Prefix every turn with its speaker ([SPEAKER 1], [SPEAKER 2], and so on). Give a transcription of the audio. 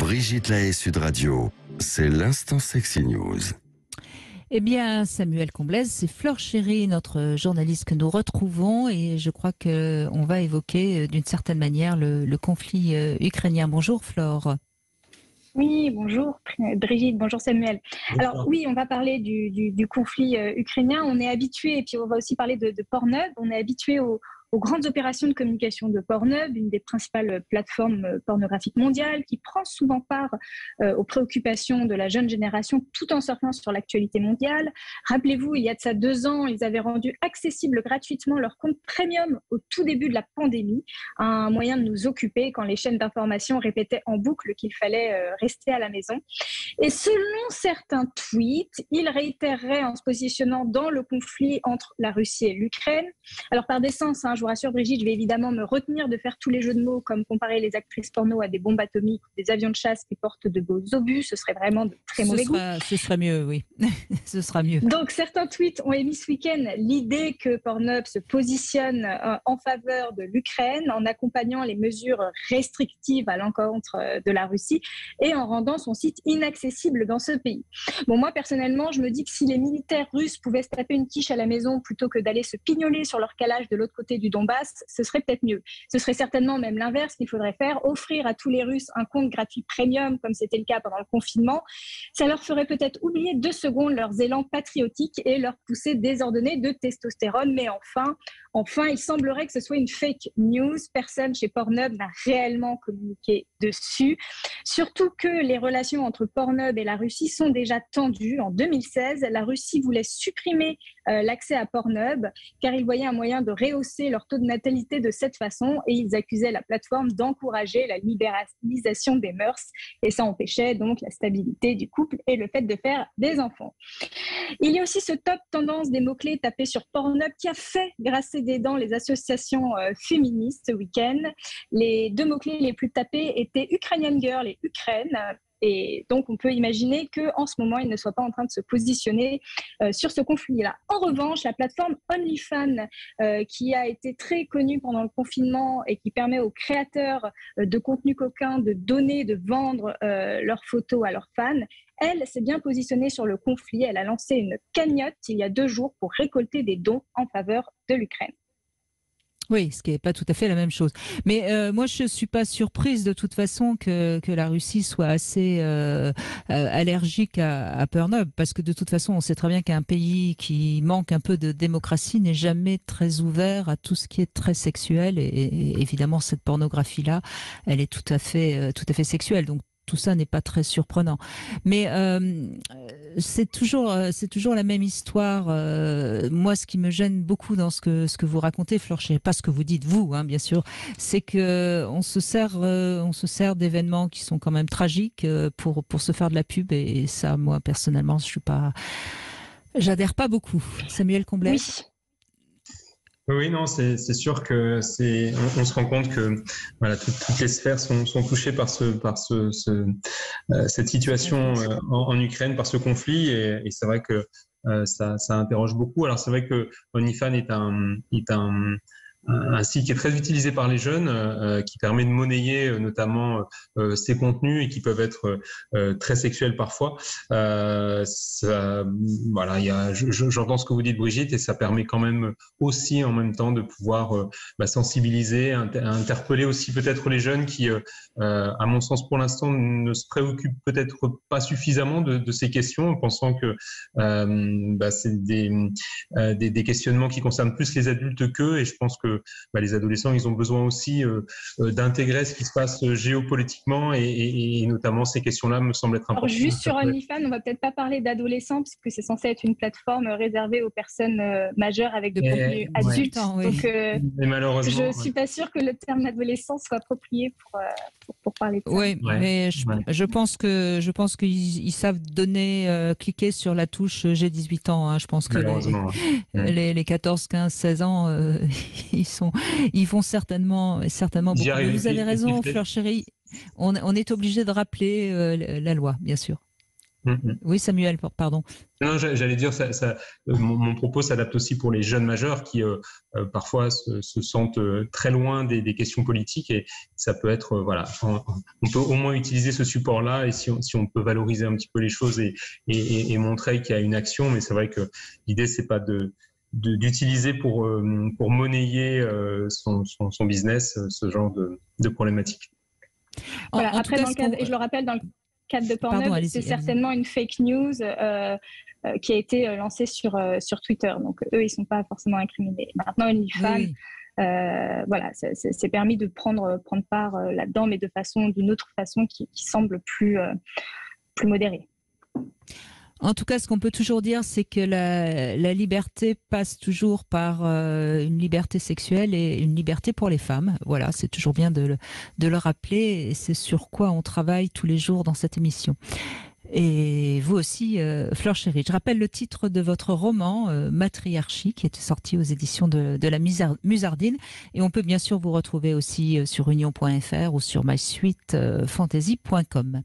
[SPEAKER 1] Brigitte Lahaie, Sud Radio, c'est l'instant Sexy News.
[SPEAKER 2] Eh bien, Samuel Comblaise, c'est Flore Chéry, notre journaliste que nous retrouvons, et je crois qu'on va évoquer d'une certaine manière le conflit ukrainien. Bonjour Flore.
[SPEAKER 3] Oui, bonjour Brigitte, bonjour Samuel.
[SPEAKER 4] Bonjour.
[SPEAKER 3] Alors oui, on va parler du conflit ukrainien. On est habitué, et puis on va aussi parler de Pornhub, on est habitué aux grandes opérations de communication de Pornhub, une des principales plateformes pornographiques mondiales, qui prend souvent part aux préoccupations de la jeune génération tout en surfant sur l'actualité mondiale. Rappelez-vous, il y a de ça 2 ans, ils avaient rendu accessible gratuitement leur compte premium au tout début de la pandémie, un moyen de nous occuper quand les chaînes d'information répétaient en boucle qu'il fallait rester à la maison. Et selon certains tweets, ils réitéreraient en se positionnant dans le conflit entre la Russie et l'Ukraine. Alors par décence, je vous rassure Brigitte, je vais évidemment me retenir de faire tous les jeux de mots comme comparer les actrices porno à des bombes atomiques ou des avions de chasse qui portent de beaux obus. Ce serait vraiment de très mauvais goût.
[SPEAKER 2] Ce serait mieux, oui. Ce sera mieux.
[SPEAKER 3] Donc certains tweets ont émis ce week-end l'idée que Pornhub se positionne en faveur de l'Ukraine en accompagnant les mesures restrictives à l'encontre de la Russie et en rendant son site inaccessible dans ce pays. Bon, moi personnellement, je me dis que si les militaires russes pouvaient se taper une quiche à la maison plutôt que d'aller se pignoler sur leur calage de l'autre côté du Donbass, ce serait peut-être mieux. Ce serait certainement même l'inverse qu'il faudrait faire, offrir à tous les Russes un compte gratuit premium, comme c'était le cas pendant le confinement. Ça leur ferait peut-être oublier 2 secondes leurs élans patriotiques et leur poussée désordonnée de testostérone. Mais enfin, il semblerait que ce soit une fake news. Personne chez Pornhub n'a réellement communiqué dessus. Surtout que les relations entre Pornhub et la Russie sont déjà tendues. En 2016, la Russie voulait supprimer l'accès à Pornhub car ils voyaient un moyen de rehausser leur taux de natalité de cette façon et ils accusaient la plateforme d'encourager la libéralisation des mœurs et ça empêchait donc la stabilité du couple et le fait de faire des enfants. Il y a aussi ce top tendance des mots-clés tapés sur Pornhub qui a fait grincer des dents les associations féministes ce week-end. Les 2 mots-clés les plus tapés étaient Ukrainian Girl et Ukraine. Et donc, on peut imaginer qu'en ce moment, ils ne soient pas en train de se positionner sur ce conflit-là. En revanche, la plateforme OnlyFans, qui a été très connue pendant le confinement et qui permet aux créateurs de contenu coquin de donner, de vendre leurs photos à leurs fans, elle s'est bien positionnée sur le conflit. Elle a lancé une cagnotte il y a 2 jours pour récolter des dons en faveur de l'Ukraine.
[SPEAKER 2] Oui, ce qui n'est pas tout à fait la même chose. Mais moi, je ne suis pas surprise de toute façon que la Russie soit assez allergique à Pornhub, parce que de toute façon, on sait très bien qu'un pays qui manque un peu de démocratie n'est jamais très ouvert à tout ce qui est très sexuel. Et évidemment, cette pornographie-là, elle est tout à fait sexuelle. Donc, tout ça n'est pas très surprenant. Mais c'est toujours la même histoire. Moi, ce qui me gêne beaucoup dans ce que vous racontez, Flore, je ne sais pas ce que vous dites, vous, bien sûr, c'est qu'on se sert d'événements qui sont quand même tragiques pour se faire de la pub. Et ça, moi, personnellement, j'adhère pas beaucoup. Samuel Comblaise.
[SPEAKER 3] Oui.
[SPEAKER 4] Oui, non, c'est sûr que on se rend compte que voilà, toutes les sphères sont touchées par cette situation en Ukraine, par ce conflit, et c'est vrai que ça interroge beaucoup. Alors c'est vrai que OnlyFans est un site qui est très utilisé par les jeunes, qui permet de monnayer notamment ces contenus et qui peuvent être très sexuels parfois. Voilà, j'entends ce que vous dites, Brigitte, et ça permet quand même aussi en même temps de pouvoir sensibiliser, interpeller aussi peut-être les jeunes qui, à mon sens pour l'instant, ne se préoccupent peut-être pas suffisamment de ces questions, en pensant que c'est des questionnements qui concernent plus les adultes qu'eux, et je pense que les adolescents, ils ont besoin aussi d'intégrer ce qui se passe géopolitiquement et notamment ces questions-là me semblent être importantes.
[SPEAKER 3] Alors juste sur OnlyFans, on va peut-être pas parler d'adolescents parce que c'est censé être une plateforme réservée aux personnes majeures avec de contenu adulte.
[SPEAKER 2] Oui.
[SPEAKER 3] Donc
[SPEAKER 4] mais malheureusement,
[SPEAKER 3] je suis pas sûre que le terme adolescent soit approprié pour parler de ça.
[SPEAKER 2] Oui, mais je pense qu'ils savent cliquer sur la touche j'ai 18 ans. Je pense que les 14, 15, 16 ans, ils vont certainement beaucoup. Vous avez raison, Flore Chéry. On est obligé de rappeler la loi, bien sûr. Oui, Samuel, pardon.
[SPEAKER 4] Non, j'allais dire, mon propos s'adapte aussi pour les jeunes majeurs qui parfois se sentent très loin des questions politiques, et ça peut être, voilà, on peut au moins utiliser ce support-là, et si on peut valoriser un petit peu les choses et montrer qu'il y a une action, mais c'est vrai que l'idée, c'est pas d'utiliser pour monnayer son business, ce genre de problématique.
[SPEAKER 3] Voilà. Après, dans le cadre, et je le rappelle, dans le cadre de Pornhub, c'est certainement une fake news qui a été lancée sur Twitter. Donc, eux, ils ne sont pas forcément incriminés. Maintenant, OnlyFans, voilà, c'est permis de prendre part là-dedans, mais d'une autre façon qui semble plus modérée.
[SPEAKER 2] En tout cas, ce qu'on peut toujours dire, c'est que la liberté passe toujours par une liberté sexuelle et une liberté pour les femmes. Voilà, c'est toujours bien de le rappeler, et c'est sur quoi on travaille tous les jours dans cette émission. Et vous aussi, Fleur Chéri. Je rappelle le titre de votre roman, Matriarchie, qui était sorti aux éditions de la Musardine. Et on peut bien sûr vous retrouver aussi sur union.fr ou sur mysweetfantasy.com.